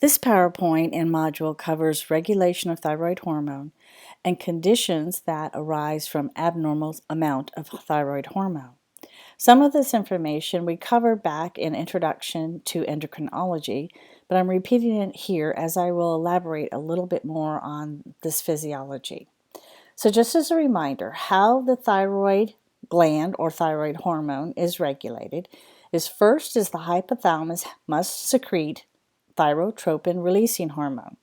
This PowerPoint and module covers regulation of thyroid hormone and conditions that arise from abnormal amount of thyroid hormone. Some of this information we covered back in Introduction to Endocrinology, but I'm repeating it here as I will elaborate a little bit more on this physiology. So just as a reminder, how the thyroid gland or thyroid hormone is regulated is first is the hypothalamus must secrete thyrotropin releasing hormone.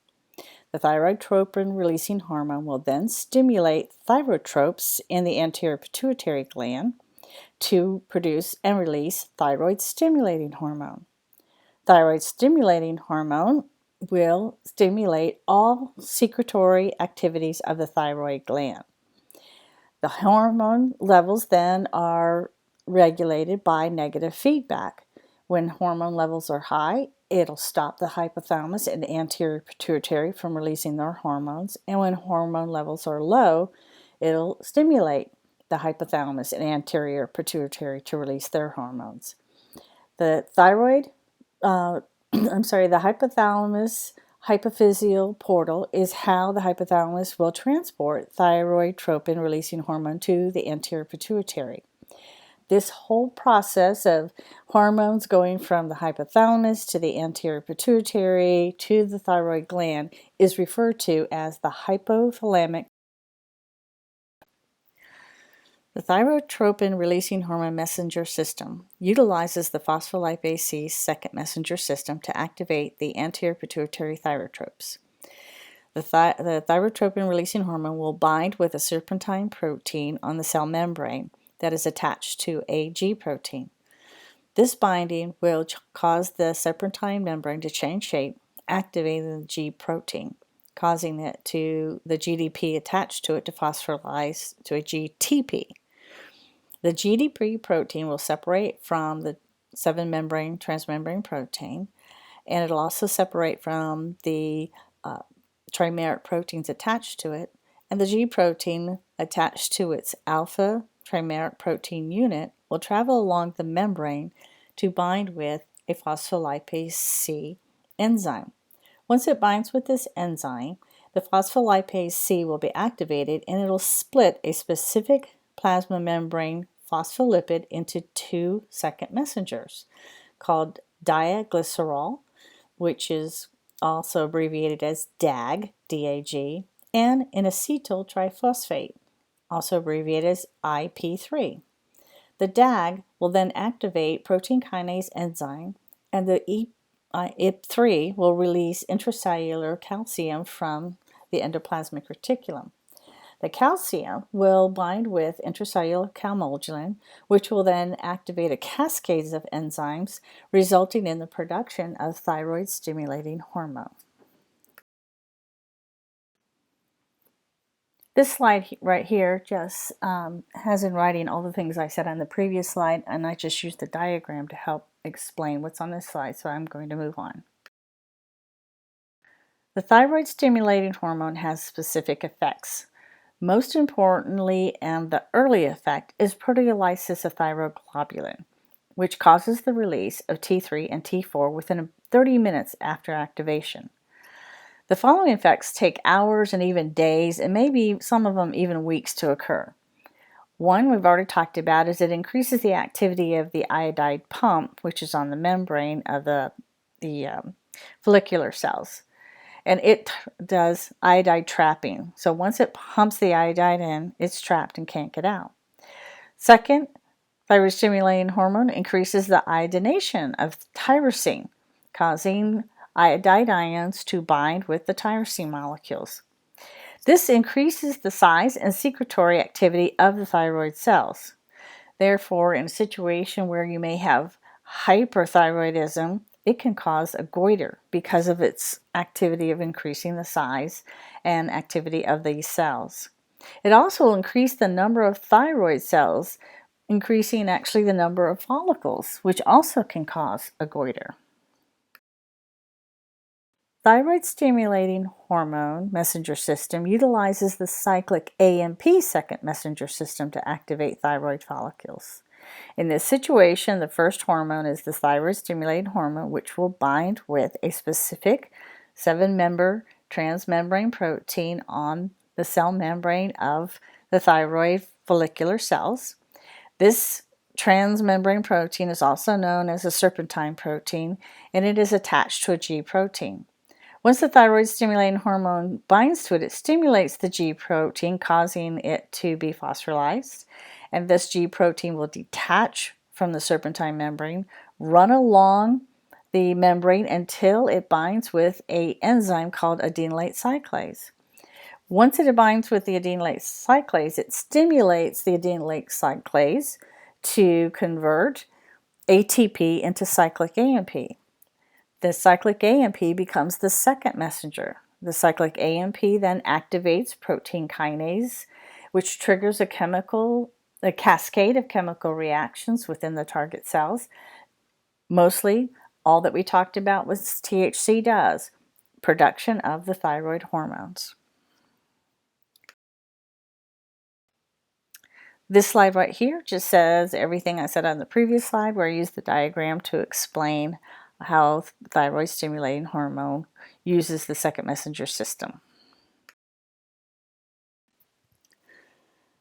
The thyrotropin releasing hormone will then stimulate thyrotropes in the anterior pituitary gland to produce and release thyroid stimulating hormone. Thyroid stimulating hormone will stimulate all secretory activities of the thyroid gland. The hormone levels then are regulated by negative feedback. When hormone levels are high, it'll stop the hypothalamus and anterior pituitary from releasing their hormones, and when hormone levels are low, it'll stimulate the hypothalamus and anterior pituitary to release their hormones. The the hypothalamus hypophyseal portal is how the hypothalamus will transport thyrotropin releasing hormone to the anterior pituitary. This whole process of hormones going from the hypothalamus to the anterior pituitary to the thyroid gland is referred to as the hypothalamic. The thyrotropin releasing hormone messenger system utilizes the phospholipase C second messenger system to activate the anterior pituitary thyrotropes. The thyrotropin releasing hormone will bind with a serpentine protein on the cell membrane that is attached to a G protein. This binding will cause the serpentine membrane to change shape, activating the G protein, causing the GDP attached to it to phosphorylase to a GTP. The GDP protein will separate from the 7-membrane transmembrane protein, and it'll also separate from the trimeric proteins attached to it, and the G protein attached to its alpha trimeric protein unit will travel along the membrane to bind with a phospholipase C enzyme. Once it binds with this enzyme, the phospholipase C will be activated and it'll split a specific plasma membrane phospholipid into 2 second messengers called diaglycerol, which is also abbreviated as DAG, DAG, and an acetyl triphosphate, also abbreviated as IP3. The DAG will then activate protein kinase enzyme, and the IP3 will release intracellular calcium from the endoplasmic reticulum. The calcium will bind with intracellular calmodulin, which will then activate a cascade of enzymes, resulting in the production of thyroid-stimulating hormone. This slide right here just has in writing all the things I said on the previous slide, and I just used the diagram to help explain what's on this slide, so I'm going to move on. The thyroid-stimulating hormone has specific effects. Most importantly, and the early effect, is proteolysis of thyroglobulin, which causes the release of T3 and T4 within 30 minutes after activation. The following effects take hours and even days, and maybe some of them even weeks to occur. One we've already talked about is it increases the activity of the iodide pump, which is on the membrane of the follicular cells. And it does iodide trapping. So once it pumps the iodide in, it's trapped and can't get out. Second, thyroid-stimulating hormone increases the iodination of tyrosine, causing iodide ions to bind with the tyrosine molecules. This increases the size and secretory activity of the thyroid cells. Therefore, in a situation where you may have hyperthyroidism, it can cause a goiter because of its activity of increasing the size and activity of these cells. It also will increase the number of thyroid cells, increasing actually the number of follicles, which also can cause a goiter. Thyroid-stimulating hormone messenger system utilizes the cyclic AMP second messenger system to activate thyroid follicles. In this situation, the first hormone is the thyroid-stimulating hormone, which will bind with a specific 7-member transmembrane protein on the cell membrane of the thyroid follicular cells. This transmembrane protein is also known as a serpentine protein, and it is attached to a G protein. Once the thyroid-stimulating hormone binds to it, it stimulates the G protein, causing it to be phosphorylized, and this G protein will detach from the serpentine membrane, run along the membrane until it binds with an enzyme called adenylate cyclase. Once it binds with the adenylate cyclase, it stimulates the adenylate cyclase to convert ATP into cyclic AMP. The cyclic AMP becomes the second messenger. The cyclic AMP then activates protein kinase, which triggers a cascade of chemical reactions within the target cells. Mostly, all that we talked about was THC does, production of the thyroid hormones. This slide right here just says everything I said on the previous slide, where I used the diagram to explain how thyroid stimulating hormone uses the second messenger system.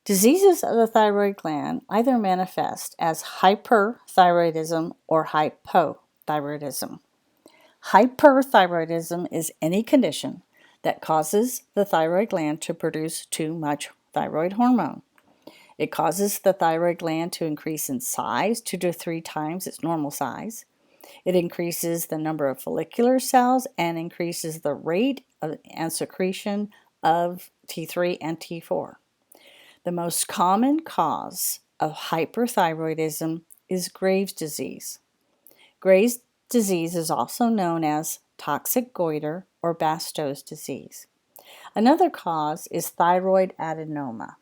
Diseases of the thyroid gland either manifest as hyperthyroidism or hypothyroidism. Hyperthyroidism is any condition that causes the thyroid gland to produce too much thyroid hormone. It causes the thyroid gland to increase in size 2 to 3 times its normal size. It increases the number of follicular cells and increases the rate and secretion of T3 and T4. The most common cause of hyperthyroidism is Graves' disease. Graves' disease is also known as toxic goiter or Bastow's disease. Another cause is thyroid adenoma.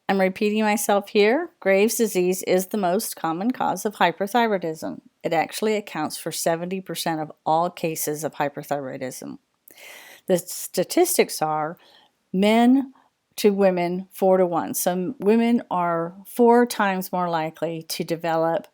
I'm repeating myself here. Graves' disease is the most common cause of hyperthyroidism. It actually accounts for 70% of all cases of hyperthyroidism. The statistics are men to women 4 to 1. So women are 4 times more likely to develop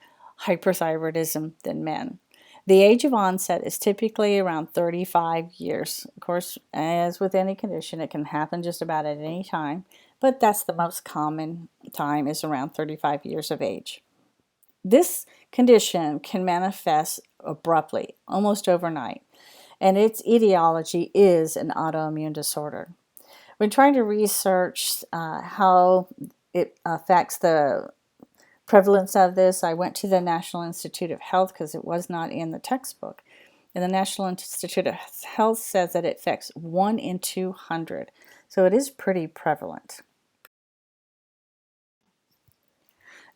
hyperthyroidism than men. The age of onset is typically around 35 years. Of course, as with any condition, it can happen just about at any time, but that's the most common time, is around 35 years of age. This condition can manifest abruptly, almost overnight, and its etiology is an autoimmune disorder. When trying to research how it affects the prevalence of this, I went to the National Institute of Health because it was not in the textbook. And the National Institute of Health says that it affects 1 in 200. So it is pretty prevalent.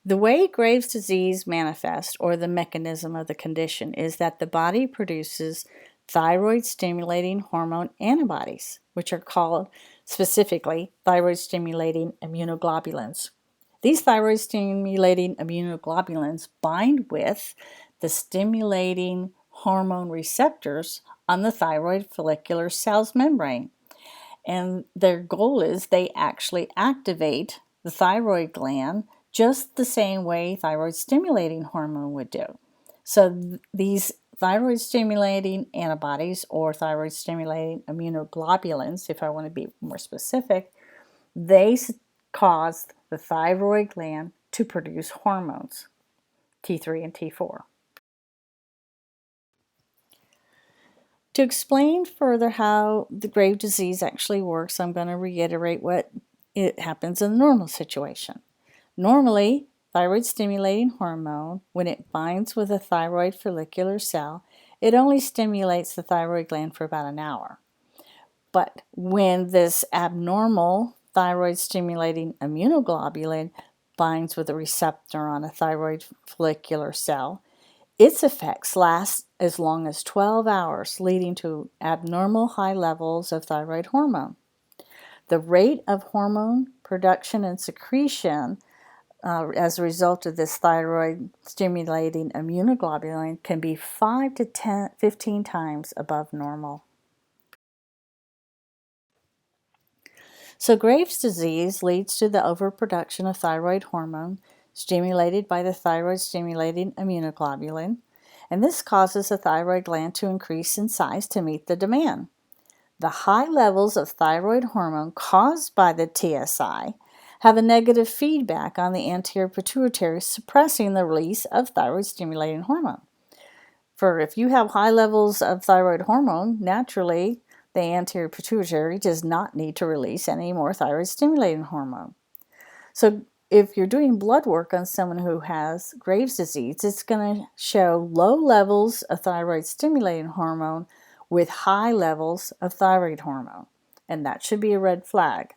The way Graves' disease manifests, or the mechanism of the condition, is that the body produces thyroid-stimulating hormone antibodies, which are called specifically thyroid-stimulating immunoglobulins. These thyroid-stimulating immunoglobulins bind with the stimulating hormone receptors on the thyroid follicular cell's membrane. And their goal is they actually activate the thyroid gland just the same way thyroid-stimulating hormone would do. So these thyroid-stimulating antibodies, or thyroid-stimulating immunoglobulins, if I want to be more specific, they cause the thyroid gland to produce hormones, T3 and T4. To explain further how the Graves' disease actually works, I'm going to reiterate what it happens in the normal situation. Normally, thyroid-stimulating hormone, when it binds with a thyroid follicular cell, it only stimulates the thyroid gland for about an hour. But when this abnormal thyroid-stimulating immunoglobulin binds with a receptor on a thyroid follicular cell, its effects last as long as 12 hours, leading to abnormal high levels of thyroid hormone. The rate of hormone production and secretion as a result of this thyroid-stimulating immunoglobulin can be 5 to 15 times above normal. So Graves' disease leads to the overproduction of thyroid hormone stimulated by the thyroid-stimulating immunoglobulin, and this causes the thyroid gland to increase in size to meet the demand. The high levels of thyroid hormone caused by the TSI have a negative feedback on the anterior pituitary, suppressing the release of thyroid-stimulating hormone. For if you have high levels of thyroid hormone, naturally the anterior pituitary does not need to release any more thyroid-stimulating hormone. So if you're doing blood work on someone who has Graves' disease, it's going to show low levels of thyroid-stimulating hormone with high levels of thyroid hormone, and that should be a red flag.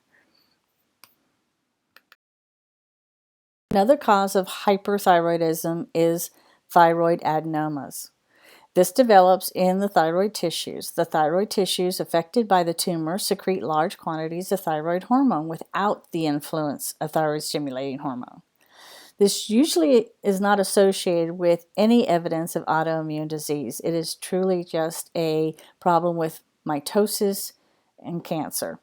Another cause of hyperthyroidism is thyroid adenomas. This develops in the thyroid tissues. The thyroid tissues affected by the tumor secrete large quantities of thyroid hormone without the influence of thyroid-stimulating hormone. This usually is not associated with any evidence of autoimmune disease. It is truly just a problem with mitosis and cancer.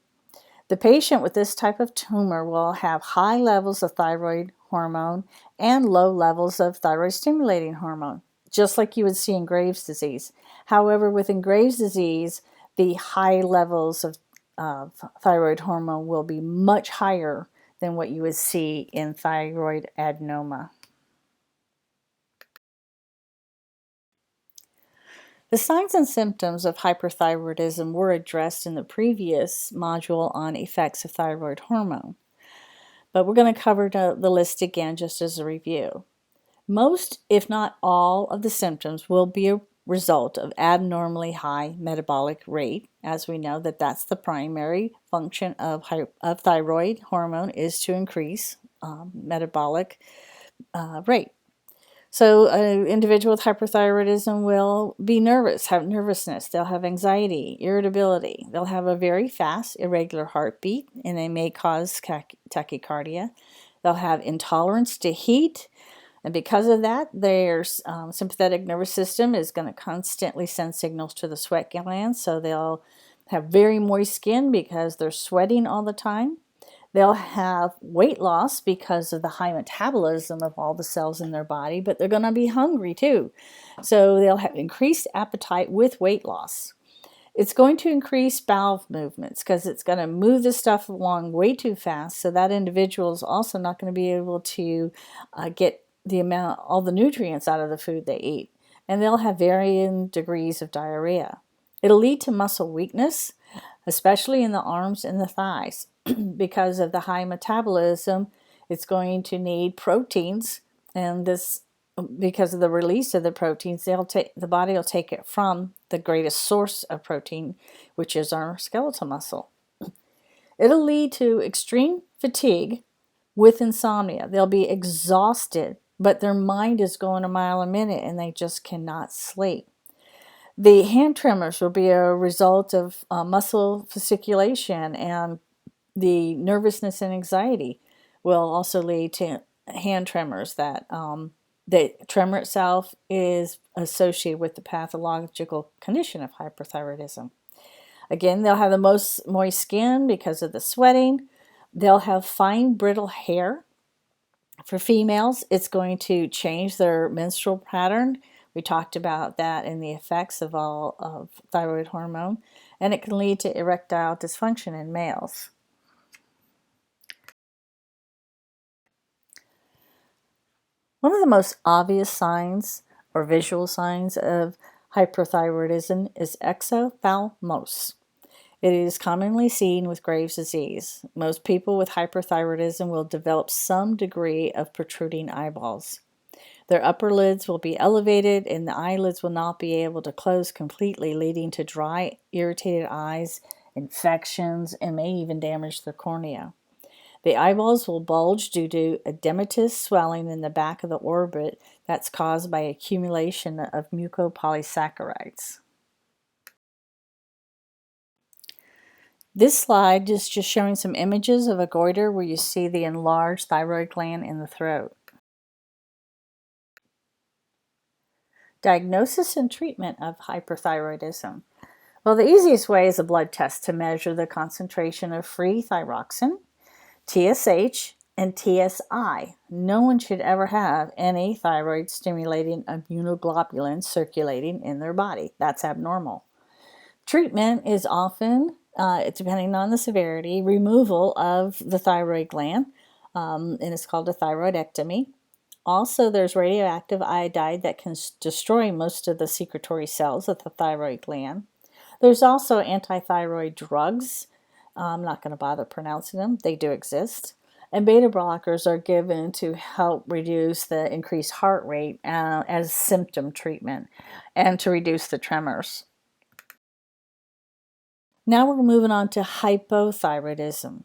The patient with this type of tumor will have high levels of thyroid hormone and low levels of thyroid-stimulating hormone, just like you would see in Graves' disease. However, within Graves' disease, the high levels of thyroid hormone will be much higher than what you would see in thyroid adenoma. The signs and symptoms of hyperthyroidism were addressed in the previous module on effects of thyroid hormone, but we're going to cover the list again just as a review. Most, if not all, of the symptoms will be a result of abnormally high metabolic rate. As we know that that's the primary function of thyroid hormone, is to increase metabolic rate. So an individual with hyperthyroidism will be nervous, have nervousness, they'll have anxiety, irritability, they'll have a very fast, irregular heartbeat, and they may cause tachycardia. They'll have intolerance to heat, and because of that, their sympathetic nervous system is going to constantly send signals to the sweat glands, so they'll have very moist skin because they're sweating all the time. They'll have weight loss because of the high metabolism of all the cells in their body, but they're going to be hungry too. So they'll have increased appetite with weight loss. It's going to increase bowel movements because it's going to move the stuff along way too fast. So that individual is also not going to be able to get all the nutrients out of the food they eat. And they'll have varying degrees of diarrhea. It'll lead to muscle weakness, especially in the arms and the thighs. Because of the high metabolism, it's going to need proteins, and this, because of the release of the proteins, the body will take it from the greatest source of protein, which is our skeletal muscle. It'll lead to extreme fatigue with insomnia. They'll be exhausted, but their mind is going a mile a minute and they just cannot sleep. The hand tremors will be a result of muscle fasciculation, and the nervousness and anxiety will also lead to hand tremors. That the tremor itself is associated with the pathological condition of hyperthyroidism. Again, they'll have the most moist skin because of the sweating. They'll have fine, brittle hair. For females, it's going to change their menstrual pattern. We talked about that in the effects of all of thyroid hormone, and it can lead to erectile dysfunction in males. One of the most obvious signs or visual signs of hyperthyroidism is exophthalmos. It is commonly seen with Graves' disease. Most people with hyperthyroidism will develop some degree of protruding eyeballs. Their upper lids will be elevated and the eyelids will not be able to close completely, leading to dry, irritated eyes, infections, and may even damage the cornea. The eyeballs will bulge due to edematous swelling in the back of the orbit that's caused by accumulation of mucopolysaccharides. This slide is just showing some images of a goiter where you see the enlarged thyroid gland in the throat. Diagnosis and treatment of hyperthyroidism. Well, the easiest way is a blood test to measure the concentration of free thyroxine, TSH, and TSI. No one should ever have any thyroid stimulating immunoglobulins circulating in their body. That's abnormal. Treatment is often, depending on the severity, removal of the thyroid gland, and it's called a thyroidectomy. Also, there's radioactive iodide that can destroy most of the secretory cells of the thyroid gland. There's also anti-thyroid drugs. I'm not going to bother pronouncing them. They do exist. And beta blockers are given to help reduce the increased heart rate as symptom treatment and to reduce the tremors. Now we're moving on to hypothyroidism.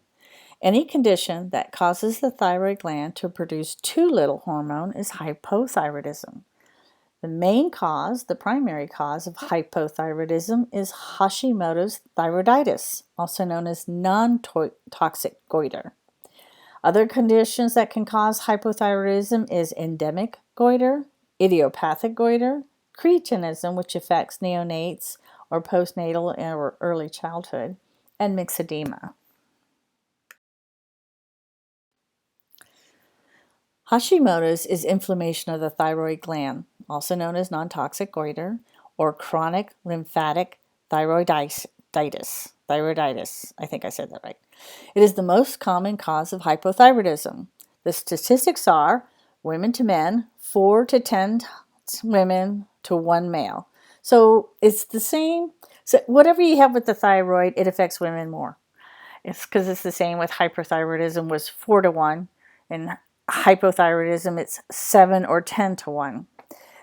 Any condition that causes the thyroid gland to produce too little hormone is hypothyroidism. The main cause, the primary cause of hypothyroidism is Hashimoto's thyroiditis, also known as non-toxic goiter. Other conditions that can cause hypothyroidism is endemic goiter, idiopathic goiter, cretinism, which affects neonates or postnatal or early childhood, and myxedema. Hashimoto's is inflammation of the thyroid gland, also known as non-toxic goiter, or chronic lymphatic thyroiditis. I think I said that right. It is the most common cause of hypothyroidism. The statistics are women to men, 4 to 10 women to 1 male. So it's the same. So whatever you have with the thyroid, it affects women more. It's because it's the same with hyperthyroidism was 4 to 1, and hypothyroidism it's 7 or 10 to 1.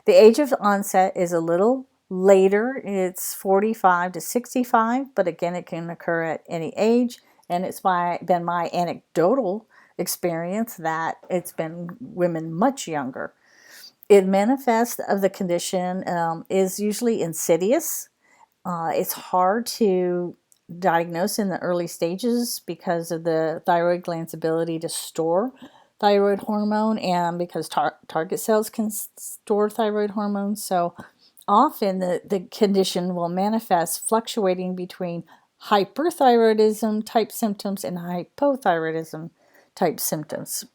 The age of onset is a little later. It's 45 to 65, but again, it can occur at any age. And it's been my anecdotal experience that it's been women much younger. It manifests of the condition is usually insidious. It's hard to diagnose in the early stages because of the thyroid gland's ability to store thyroid hormone and because target cells can store thyroid hormone. So often the condition will manifest fluctuating between hyperthyroidism type symptoms and hypothyroidism type symptoms.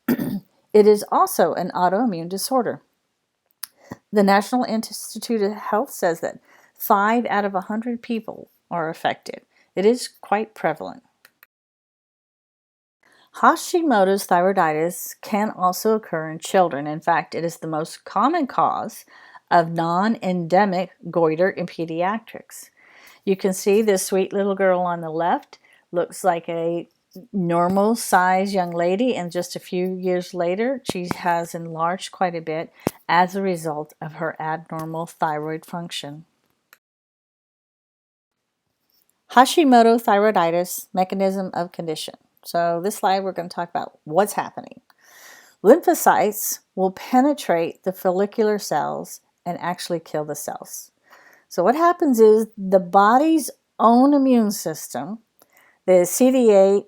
It is also an autoimmune disorder. The National Institute of Health says that 5 out of 100 people are affected. It is quite prevalent. Hashimoto's thyroiditis can also occur in children. In fact, it is the most common cause of non-endemic goiter in pediatrics. You can see this sweet little girl on the left looks like a normal size young lady, and just a few years later she has enlarged quite a bit as a result of her abnormal thyroid function. Hashimoto thyroiditis mechanism of condition. So this slide we're going to talk about what's happening. Lymphocytes will penetrate the follicular cells and actually kill the cells. So what happens is the body's own immune system, the CD8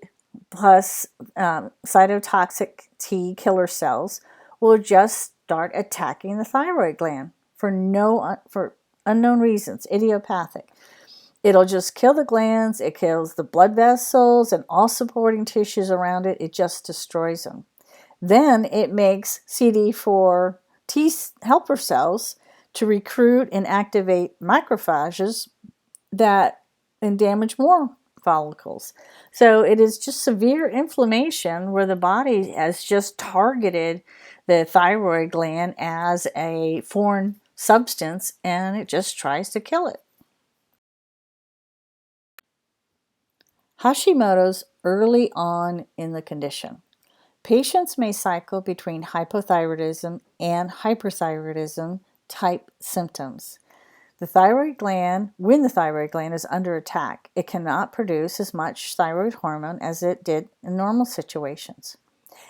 plus cytotoxic T killer cells, will just start attacking the thyroid gland for unknown reasons, idiopathic. It'll just kill the glands, it kills the blood vessels and all supporting tissues around it. It just destroys them. Then it makes CD4 T helper cells to recruit and activate macrophages that and damage more follicles. So it is just severe inflammation where the body has just targeted the thyroid gland as a foreign substance and it just tries to kill it. Hashimoto's early on in the condition. Patients may cycle between hypothyroidism and hyperthyroidism type symptoms. When the thyroid gland is under attack, it cannot produce as much thyroid hormone as it did in normal situations.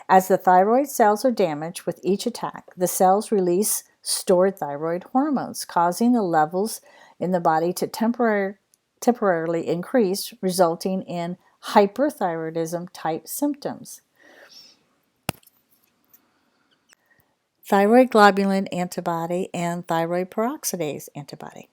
As the thyroid cells are damaged with each attack, the cells release stored thyroid hormones, causing the levels in the body to temporarily increase, resulting in hyperthyroidism type symptoms. Thyroid globulin antibody and thyroid peroxidase antibody.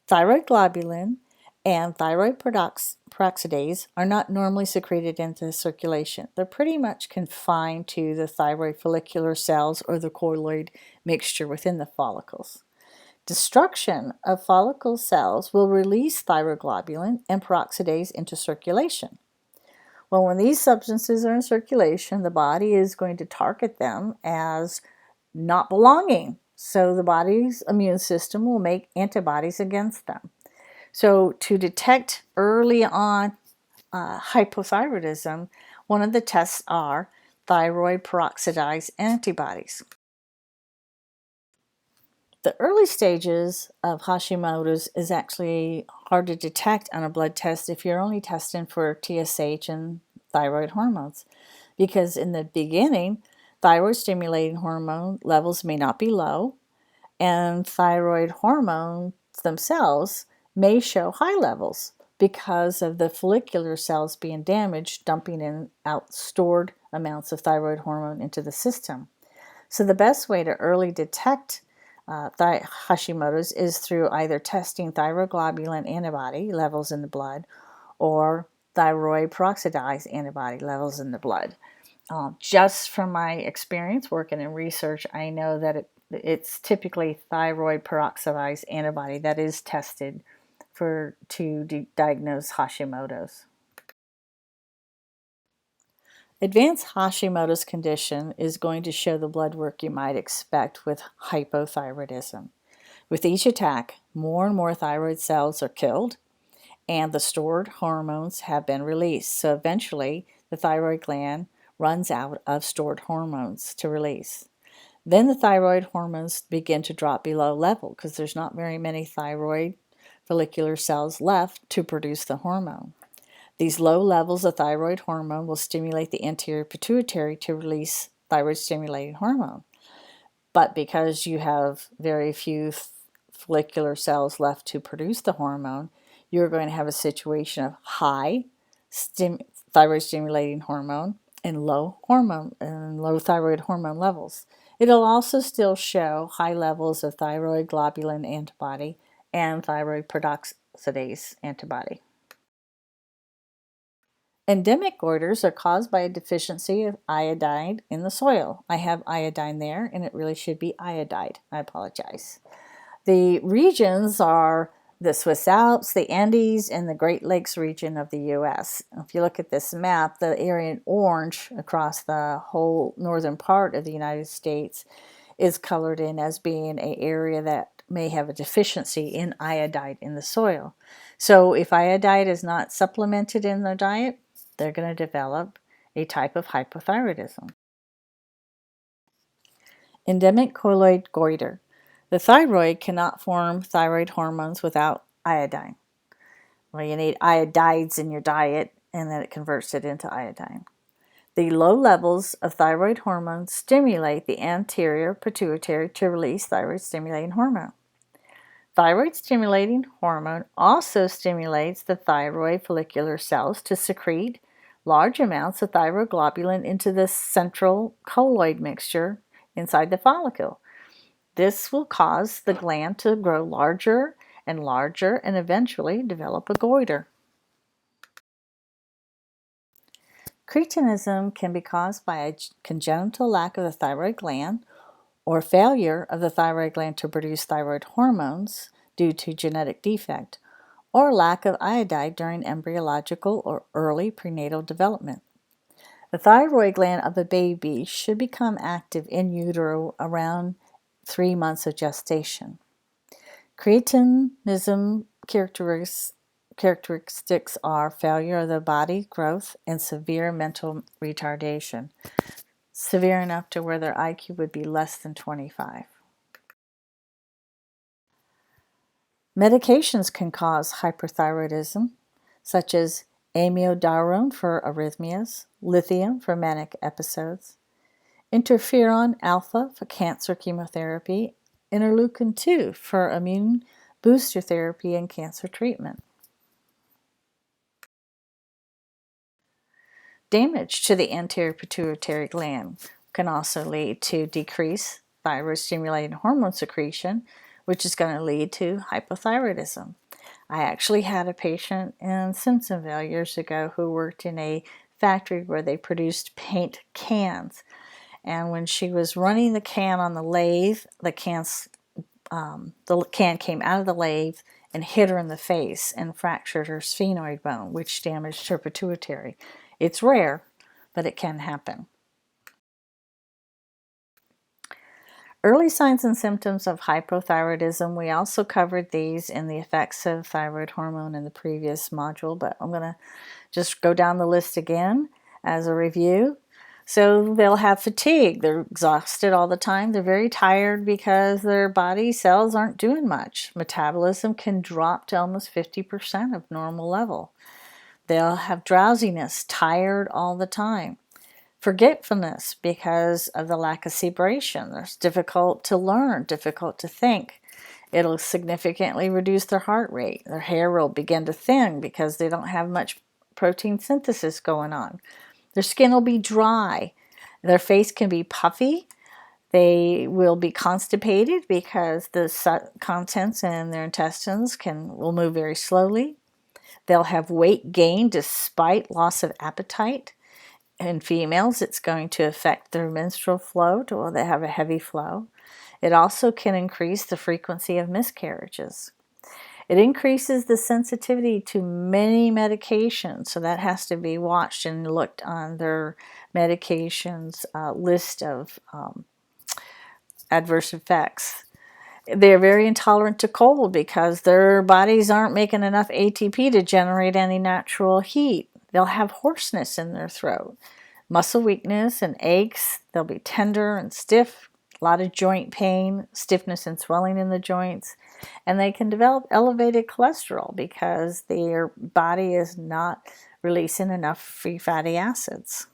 Thyroid globulin And thyroid peroxidase are not normally secreted into circulation. They're pretty much confined to the thyroid follicular cells or the colloid mixture within the follicles. Destruction of follicle cells will release thyroglobulin and peroxidase into circulation. Well, when these substances are in circulation, the body is going to target them as not belonging. So the body's immune system will make antibodies against them. So to detect early on hypothyroidism, one of the tests are thyroid peroxidase antibodies. The early stages of Hashimoto's is actually hard to detect on a blood test if you're only testing for TSH and thyroid hormones, because in the beginning, thyroid stimulating hormone levels may not be low, and thyroid hormones themselves may show high levels because of the follicular cells being damaged, dumping in out stored amounts of thyroid hormone into the system. So the best way to early detect Hashimoto's is through either testing thyroglobulin antibody levels in the blood or thyroid peroxidase antibody levels in the blood. Just from my experience working in research, I know that it's typically thyroid peroxidase antibody that is tested to diagnose Hashimoto's. Advanced Hashimoto's condition is going to show the blood work you might expect with hypothyroidism. With each attack, more and more thyroid cells are killed, and the stored hormones have been released. So eventually, the thyroid gland runs out of stored hormones to release. Then the thyroid hormones begin to drop below level because there's not very many thyroid follicular cells left to produce the hormone. These low levels of thyroid hormone will stimulate the anterior pituitary to release thyroid stimulating hormone. But because you have very few follicular cells left to produce the hormone, you're going to have a situation of high thyroid stimulating hormone and low thyroid hormone levels. It'll also still show high levels of thyroid globulin antibody and thyroid peroxidase antibody. Endemic goiters are caused by a deficiency of iodine in the soil. I have iodine there, and it really should be iodide. I apologize. The regions are the Swiss Alps, the Andes, and the Great Lakes region of the U.S. If you look at this map, the area in orange across the whole northern part of the United States is colored in as being an area that may have a deficiency in iodide in the soil. So if iodide is not supplemented in their diet, they're going to develop a type of hypothyroidism. Endemic colloid goiter. The thyroid cannot form thyroid hormones without iodine. Well, you need iodides in your diet, and then it converts it into iodine. The low levels of thyroid hormone stimulate the anterior pituitary to release thyroid stimulating hormone. Thyroid stimulating hormone also stimulates the thyroid follicular cells to secrete large amounts of thyroglobulin into the central colloid mixture inside the follicle. This will cause the gland to grow larger and larger and eventually develop a goiter. Cretinism can be caused by a congenital lack of the thyroid gland or failure of the thyroid gland to produce thyroid hormones due to genetic defect, or lack of iodide during embryological or early prenatal development. The thyroid gland of a baby should become active in utero around 3 months of gestation. Cretinism characteristics are failure of the body growth and severe mental retardation, severe enough to where their IQ would be less than 25. Medications can cause hyperthyroidism, such as amiodarone for arrhythmias, lithium for manic episodes, interferon alpha for cancer chemotherapy, interleukin 2 for immune booster therapy and cancer treatment. Damage to the anterior pituitary gland can also lead to decreased thyroid stimulating hormone secretion, which is going to lead to hypothyroidism. I actually had a patient in Simpsonville years ago who worked in a factory where they produced paint cans. And when she was running the can on the lathe, the can came out of the lathe and hit her in the face and fractured her sphenoid bone, which damaged her pituitary. It's rare, but it can happen. Early signs and symptoms of hypothyroidism, we also covered these in the effects of thyroid hormone in the previous module, but I'm going to just go down the list again as a review. So they'll have fatigue. They're exhausted all the time. They're very tired because their body cells aren't doing much. Metabolism can drop to almost 50% of normal level. They'll have drowsiness, tired all the time. Forgetfulness because of the lack of sebration. It's difficult to learn, difficult to think. It'll significantly reduce their heart rate. Their hair will begin to thin because they don't have much protein synthesis going on. Their skin will be dry. Their face can be puffy. They will be constipated because the contents in their intestines will move very slowly. They'll have weight gain despite loss of appetite. In females, it's going to affect their menstrual flow, or they have a heavy flow. It also can increase the frequency of miscarriages. It increases the sensitivity to many medications, so that has to be watched and looked on their medications list of adverse effects. They're very intolerant to cold because their bodies aren't making enough ATP to generate any natural heat. They'll have hoarseness in their throat, muscle weakness and aches. They'll be tender and stiff, a lot of joint pain, stiffness and swelling in the joints, and they can develop elevated cholesterol because their body is not releasing enough free fatty acids.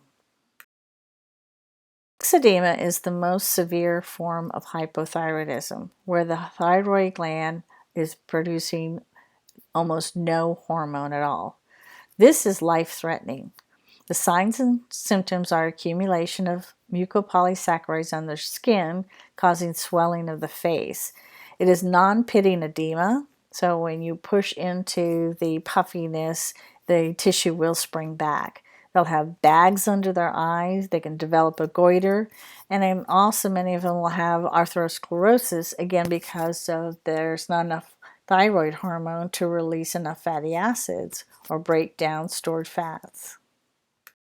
Eczema is the most severe form of hypothyroidism, where the thyroid gland is producing almost no hormone at all. This is life-threatening. The signs and symptoms are accumulation of mucopolysaccharides on their skin, causing swelling of the face. It is non-pitting edema, so when you push into the puffiness, the tissue will spring back. They'll have bags under their eyes. They can develop a goiter. And then also many of them will have atherosclerosis, again because there's not enough thyroid hormone to release enough fatty acids or break down stored fats.